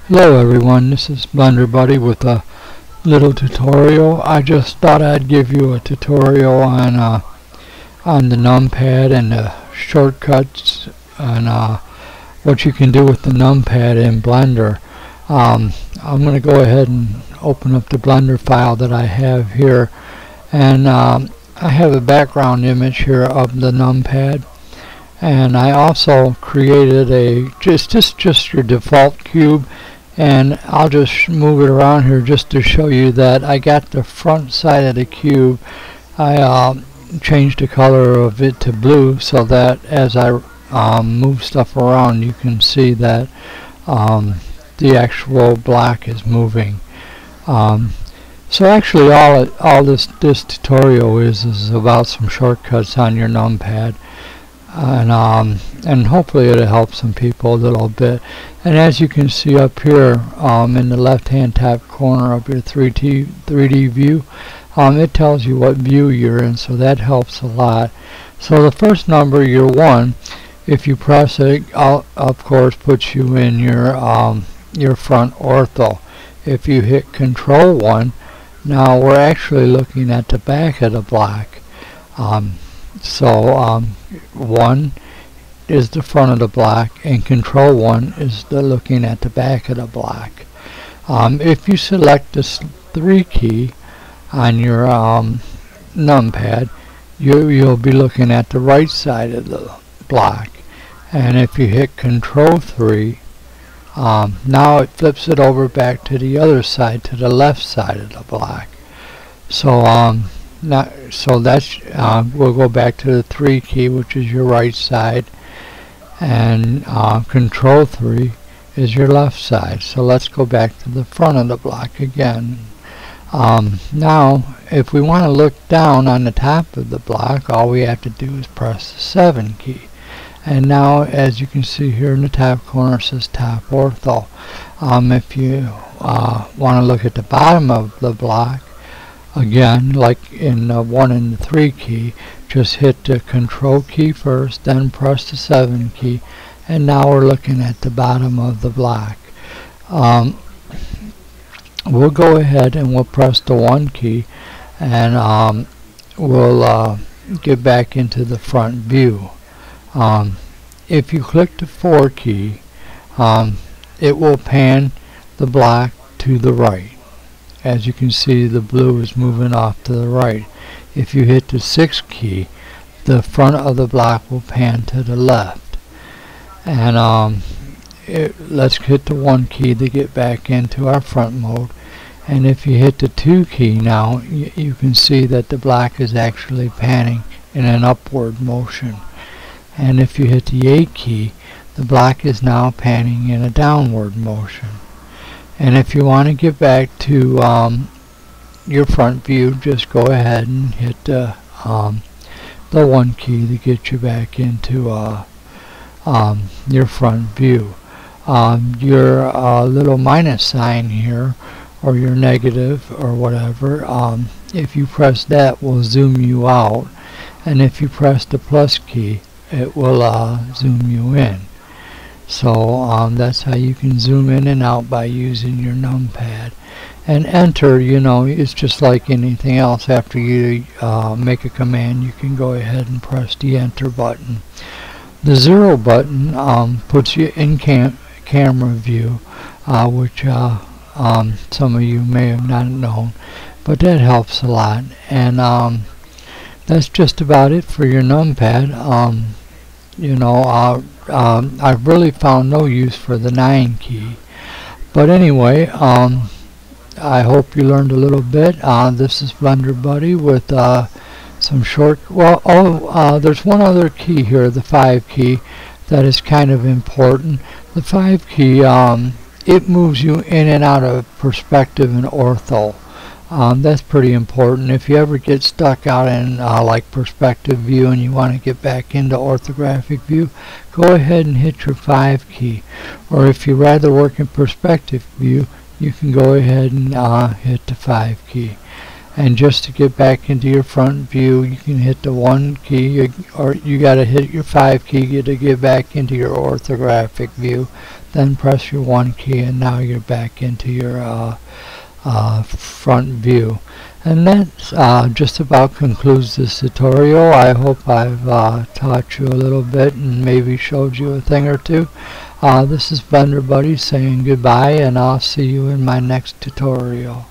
Hello everyone, this is Blender Buddy with a little tutorial. I just thought I'd give you a tutorial on the numpad and the shortcuts and what you can do with the numpad in Blender. I'm going to go ahead and open up the Blender file that I have here, and I have a background image here of the numpad. And I also created a just your default cube, and I'll just move it around here just to show you that I got the front side of the cube. I changed the color of it to blue so that as I move stuff around, you can see that the actual black is moving. So actually, all this tutorial is about some shortcuts on your numpad. And hopefully it'll help some people a little bit. And as you can see up here in the left hand top corner of your 3D view, it tells you what view you're in, so that helps a lot. So the first number, your 1, if you press it, of course puts you in your front ortho. If you hit Control 1, now we're actually looking at the back of the block. So 1 is the front of the block, and Control 1 is looking at the back of the block. If you select this 3 key on your numpad, you'll be looking at the right side of the block. And if you hit Control 3, now it flips it over back to the other side, to the left side of the block. So that's we'll go back to the 3 key, which is your right side, and Control 3 is your left side. So let's go back to the front of the block again. Now if we want to look down on the top of the block, all we have to do is press the 7 key, and now as you can see here in the top corner it says top ortho. If you want to look at the bottom of the block, again, like in the 1 and the 3 key, just hit the Control key first, then press the 7 key, and now we're looking at the bottom of the block. We'll go ahead and we'll press the 1 key, and we'll get back into the front view. If you click the 4 key, it will pan the block to the right. As you can see, the blue is moving off to the right. If you hit the 6 key, the front of the block will pan to the left. And let's hit the 1 key to get back into our front mode. And if you hit the 2 key now, you can see that the block is actually panning in an upward motion. And if you hit the 8 key, the block is now panning in a downward motion. And if you want to get back to your front view, just go ahead and hit the 1 key to get you back into your front view. Your little minus sign here, or your negative or whatever, if you press that, will zoom you out, and if you press the plus key, it will zoom you in. So that's how you can zoom in and out by using your numpad. And enter, it's just like anything else. After you make a command, you can go ahead and press the enter button. The 0 button puts you in camera view, which some of you may have not known, but that helps a lot. And that's just about it for your numpad. I've really found no use for the 9 key. But anyway, I hope you learned a little bit. This is Blender Buddy with some short... there's one other key here, the 5 key, that is kind of important. The 5 key, it moves you in and out of perspective and ortho. That's pretty important. If you ever get stuck out in like perspective view and you want to get back into orthographic view, go ahead and hit your 5 key. Or if you rather work in perspective view, you can go ahead and hit the 5 key. And just to get back into your front view, you can hit the 1 key, or you got to hit your 5 key to get back into your orthographic view. Then press your 1 key, and now you're back into your front view. And that just about concludes this tutorial. I hope I've taught you a little bit and maybe showed you a thing or two. This is Blender Buddy saying goodbye, and I'll see you in my next tutorial.